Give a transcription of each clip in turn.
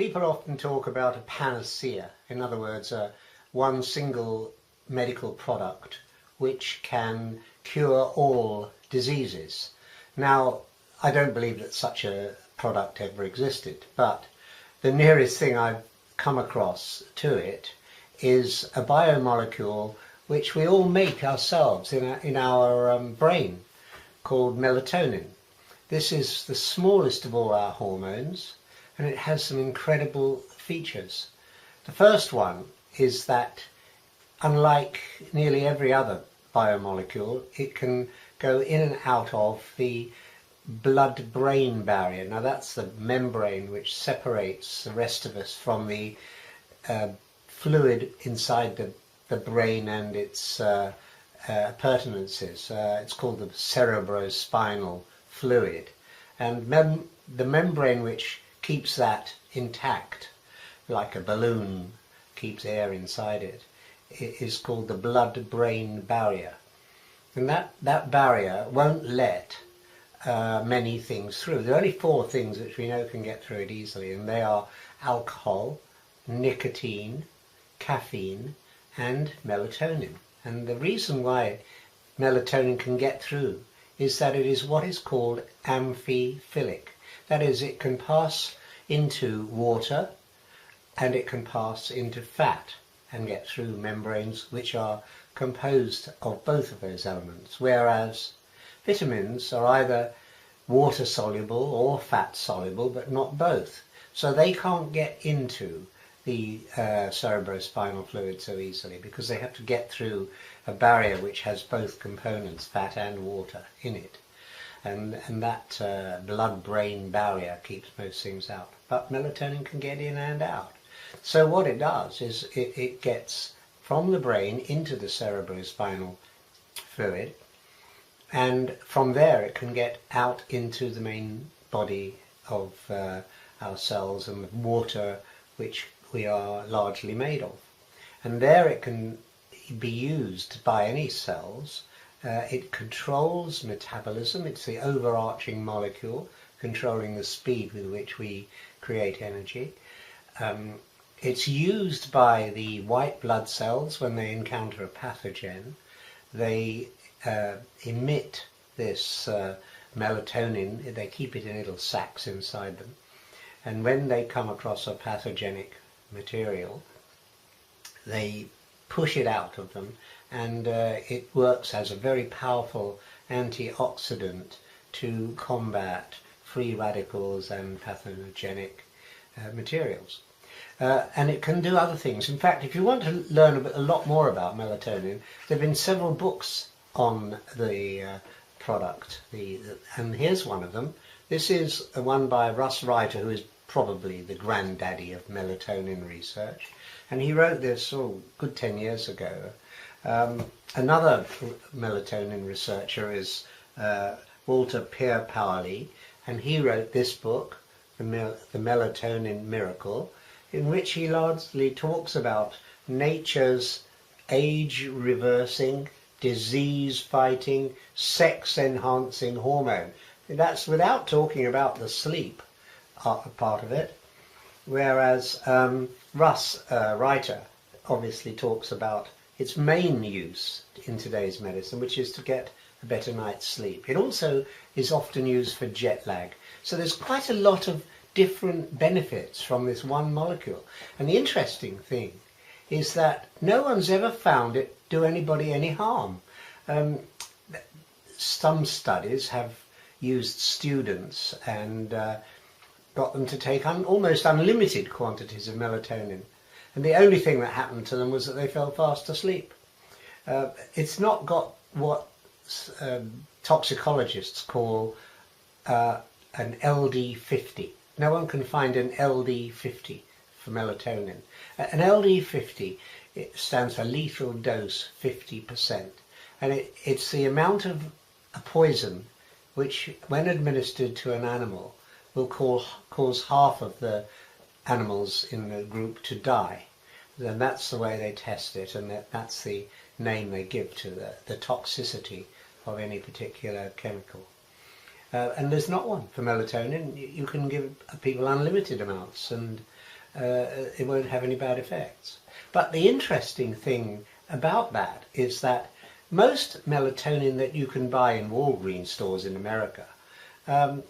People often talk about a panacea, in other words, one single medical product which can cure all diseases. Now, I don't believe that such a product ever existed, but the nearest thing I've come across to it is a biomolecule which we all make ourselves in our brain, called melatonin. This is the smallest of all our hormones, and it has some incredible features. The first one is that, unlike nearly every other biomolecule, it can go in and out of the blood-brain barrier. Now that's the membrane which separates the rest of us from the fluid inside the brain and its appurtenances. It's called the cerebrospinal fluid, and the membrane which keeps that intact, like a balloon keeps air inside it, is called the blood-brain barrier. And that barrier won't let many things through. There are only 4 things which we know can get through it easily, and they are alcohol, nicotine, caffeine, and melatonin. And the reason why melatonin can get through is that it is what is called amphiphilic. That is, it can pass into water and it can pass into fat and get through membranes which are composed of both of those elements, whereas vitamins are either water soluble or fat soluble, but not both. So they can't get into the cerebrospinal fluid so easily, because they have to get through a barrier which has both components, fat and water, in it. And that blood-brain barrier keeps most things out. But melatonin can get in and out. So what it does is it gets from the brain into the cerebrospinal fluid, and from there it can get out into the main body of our cells and the water which we are largely made of. And there it can be used by any cells. It controls metabolism. It's the overarching molecule controlling the speed with which we create energy. It's used by the white blood cells when they encounter a pathogen. They emit this melatonin. They keep it in little sacs inside them. And when they come across a pathogenic material, they push it out of them, and it works as a very powerful antioxidant to combat free radicals and pathogenic materials. And it can do other things. In fact, if you want to learn a lot more about melatonin, there have been several books on the product, and here's one of them. This is one by Russ Reiter, who is probably the granddaddy of melatonin research, and he wrote this good 10 years ago. Another melatonin researcher is Walter Pierre-Paoli, and he wrote this book, The Melatonin Miracle, in which he largely talks about nature's age-reversing, disease-fighting, sex-enhancing hormone. That's without talking about the sleep part of it, whereas Russ Reiter obviously talks about its main use in today's medicine, which is to get a better night's sleep. It also is often used for jet lag. So there's quite a lot of different benefits from this one molecule. And the interesting thing is that no one's ever found it do anybody any harm. Some studies have used students and got them to take almost unlimited quantities of melatonin. And the only thing that happened to them was that they fell fast asleep. It's not got what toxicologists call an LD50. No one can find an LD50 for melatonin. An LD50, it stands for lethal dose 50%. And it's the amount of a poison which, when administered to an animal, will cause half of the animals in the group to die. Then that's the way they test it, and that's the name they give to the toxicity of any particular chemical. And there's not one for melatonin. You can give people unlimited amounts, and it won't have any bad effects. But the interesting thing about that is that most melatonin that you can buy in Walgreens stores in America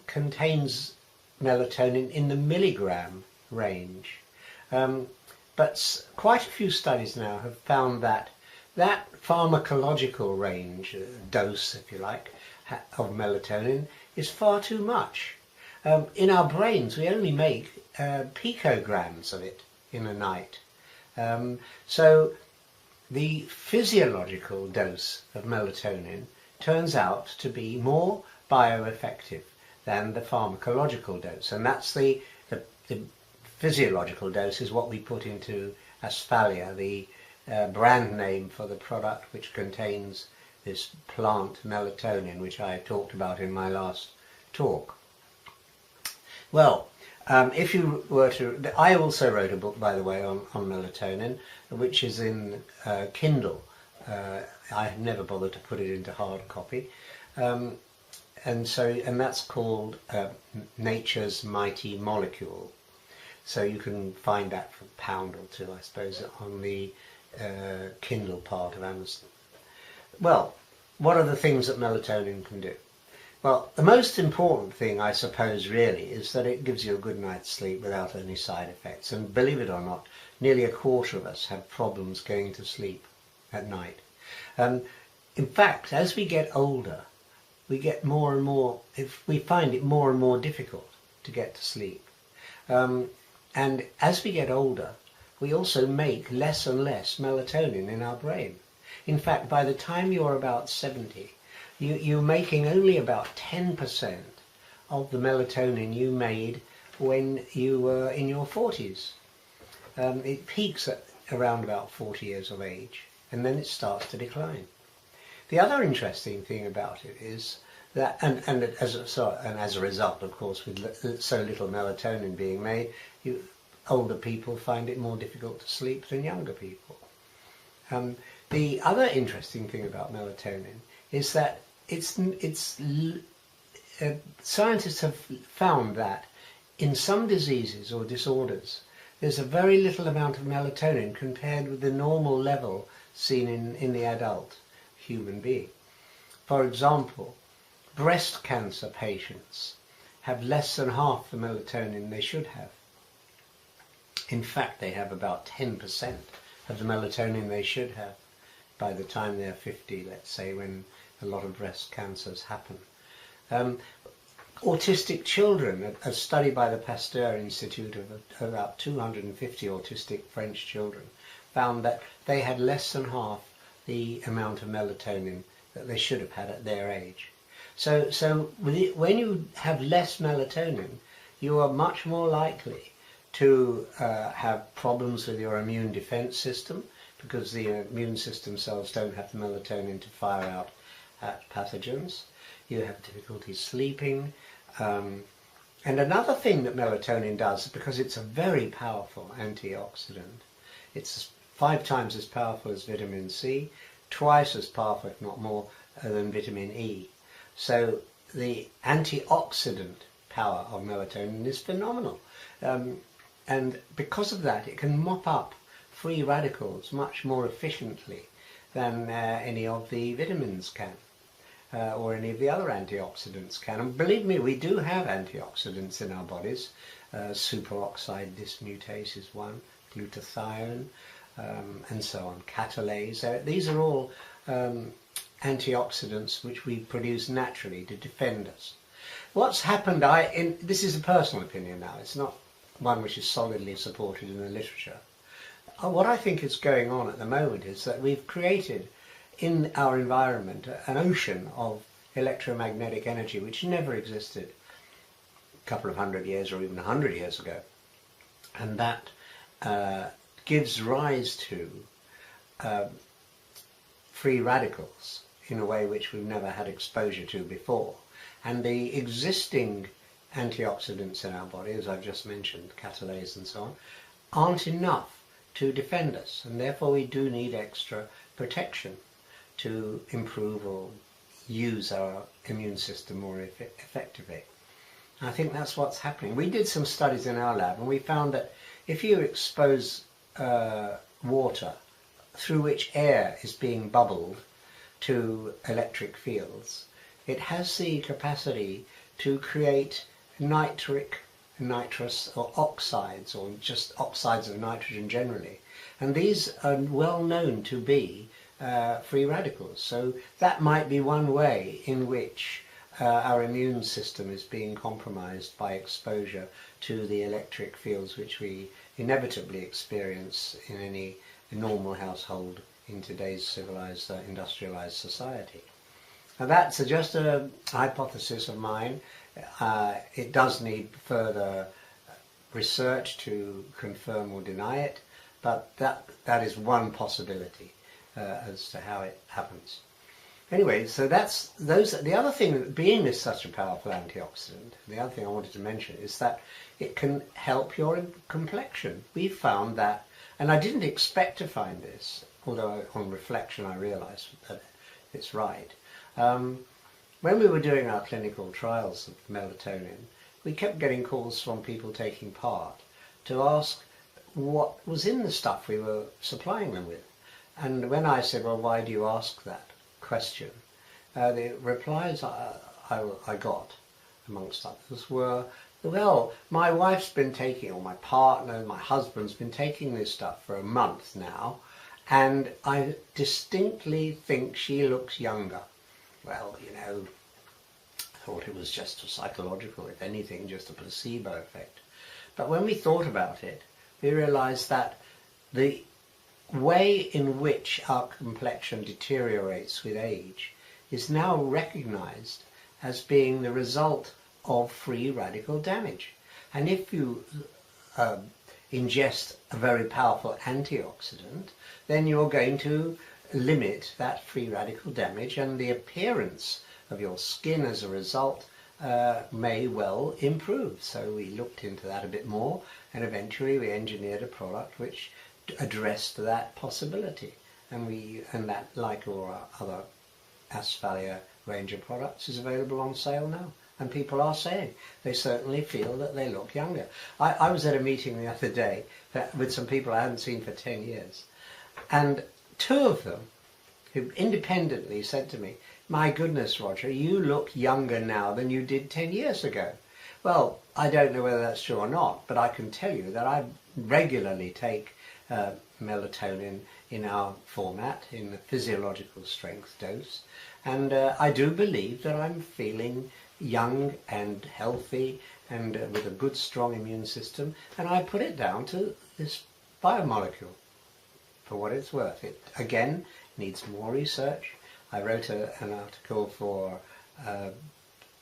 contains melatonin in the milligram range. But quite a few studies now have found that that pharmacological range, dose if you like, of melatonin is far too much. In our brains we only make picograms of it in a night. So the physiological dose of melatonin turns out to be more bioeffective than the pharmacological dose, and that's the physiological dose is what we put into Asphalia, the brand name for the product which contains this plant melatonin, which I talked about in my last talk. Well, if you were to, I also wrote a book, by the way, on melatonin, which is in Kindle. I have never bothered to put it into hard copy, and that's called Nature's Mighty Molecule. So you can find that for £1 or £2, I suppose, on the Kindle part of Amazon. Well, what are the things that melatonin can do? Well, the most important thing, I suppose, really, is that it gives you a good night's sleep without any side effects. And believe it or not, nearly a quarter of us have problems going to sleep at night. In fact, as we get older, we get more and more, we find it more and more difficult to get to sleep. And as we get older, we also make less and less melatonin in our brain. In fact, by the time you're about 70, you're making only about 10% of the melatonin you made when you were in your 40s. It peaks at around about 40 years of age, and then it starts to decline. The other interesting thing about it is that, and as a result, of course, with so little melatonin being made, older people find it more difficult to sleep than younger people. The other interesting thing about melatonin is that scientists have found that in some diseases or disorders, there's a very little amount of melatonin compared with the normal level seen in the adult human being. For example, breast cancer patients have less than half the melatonin they should have. In fact, they have about 10% of the melatonin they should have by the time they're 50, let's say, when a lot of breast cancers happen. Autistic children, a study by the Pasteur Institute of about 250 autistic French children, found that they had less than half the amount of melatonin that they should have had at their age. So when you have less melatonin, you are much more likely to have problems with your immune defense system, because the immune system cells don't have the melatonin to fire out at pathogens. You have difficulty sleeping. And another thing that melatonin does, because it's a very powerful antioxidant, it's 5 times as powerful as vitamin C, twice as powerful, if not more, than vitamin E. So the antioxidant power of melatonin is phenomenal. And because of that, it can mop up free radicals much more efficiently than any of the vitamins can, or any of the other antioxidants can. And believe me, we do have antioxidants in our bodies. Superoxide dismutase is one, glutathione, and so on, catalase. These are all antioxidants which we produce naturally to defend us. What's happened, this is a personal opinion now, it's not one which is solidly supported in the literature. What I think is going on at the moment is that we've created in our environment an ocean of electromagnetic energy which never existed a couple of 100 years or even 100 years ago. And that gives rise to free radicals in a way which we've never had exposure to before. And the existing antioxidants in our body, as I've just mentioned, catalase and so on, aren't enough to defend us, and therefore we do need extra protection to improve or use our immune system more effectively. I think that's what's happening. We did some studies in our lab and we found that if you expose water through which air is being bubbled to electric fields, it has the capacity to create nitrous or oxides, or just oxides of nitrogen generally. And these are well known to be free radicals. So that might be one way in which our immune system is being compromised by exposure to the electric fields which we inevitably experience in any normal household in today's civilized, industrialized society. Now that's just a hypothesis of mine. It does need further research to confirm or deny it, but that is one possibility as to how it happens. Anyway, so that's the other thing, being this such a powerful antioxidant, the other thing I wanted to mention is that it can help your complexion. We found that, and I didn't expect to find this, although on reflection I realised that it's right. When we were doing our clinical trials of melatonin, we kept getting calls from people taking part to ask what was in the stuff we were supplying them with. And when I said, well, why do you ask that question? The replies I got, amongst others, were, well, my wife's been taking, or my partner, my husband's been taking this stuff for a month now, and I distinctly think she looks younger. Well, you know, I thought it was just psychological, if anything, just a placebo effect. But when we thought about it, we realized that the way in which our complexion deteriorates with age is now recognized as being the result of free radical damage. And if you ingest a very powerful antioxidant, then you're going to limit that free radical damage, and the appearance of your skin as a result may well improve. So we looked into that a bit more, and eventually we engineered a product which addressed that possibility. And that, like all our other Asphalia range of products, is available on sale now. And people are saying they certainly feel that they look younger. I was at a meeting the other day with some people I hadn't seen for 10 years. And two of them, who independently said to me, my goodness, Roger, you look younger now than you did 10 years ago. Well, I don't know whether that's true or not, but I can tell you that I regularly take melatonin in our format, in the physiological strength dose, and I do believe that I'm feeling young and healthy and with a good, strong immune system, and I put it down to this biomolecule. For what it's worth, it again needs more research. I wrote an article for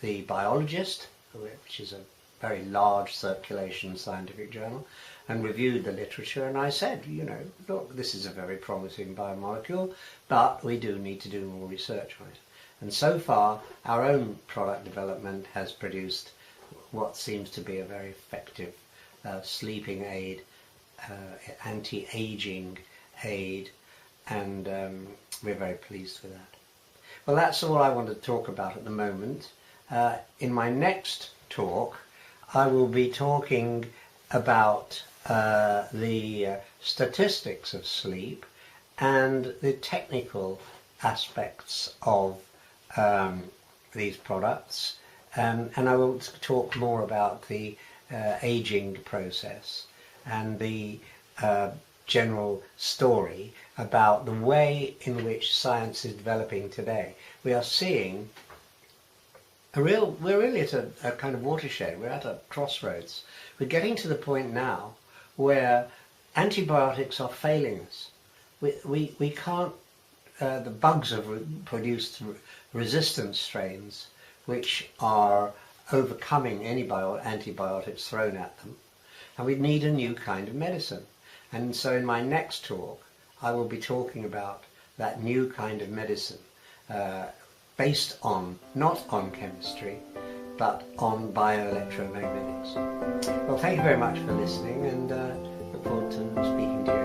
The Biologist, which is a very large circulation scientific journal, and reviewed the literature, and I said, you know, look, this is a very promising biomolecule, but we do need to do more research on it. And so far, our own product development has produced what seems to be a very effective sleeping aid, anti-aging aid, and we're very pleased with that. Well, that's all I want to talk about at the moment. In my next talk, I will be talking about the statistics of sleep and the technical aspects of these products, and I will talk more about the aging process and the general story about the way in which science is developing today. We are seeing we're really at a kind of watershed. We're at a crossroads. We're getting to the point now where antibiotics are failing us. We can't, the bugs have produced resistant strains which are overcoming any antibiotics thrown at them, and we need a new kind of medicine. And so in my next talk I will be talking about that new kind of medicine based on, not on chemistry, but on bioelectromagnetics. Well, thank you very much for listening, and look forward to speaking to you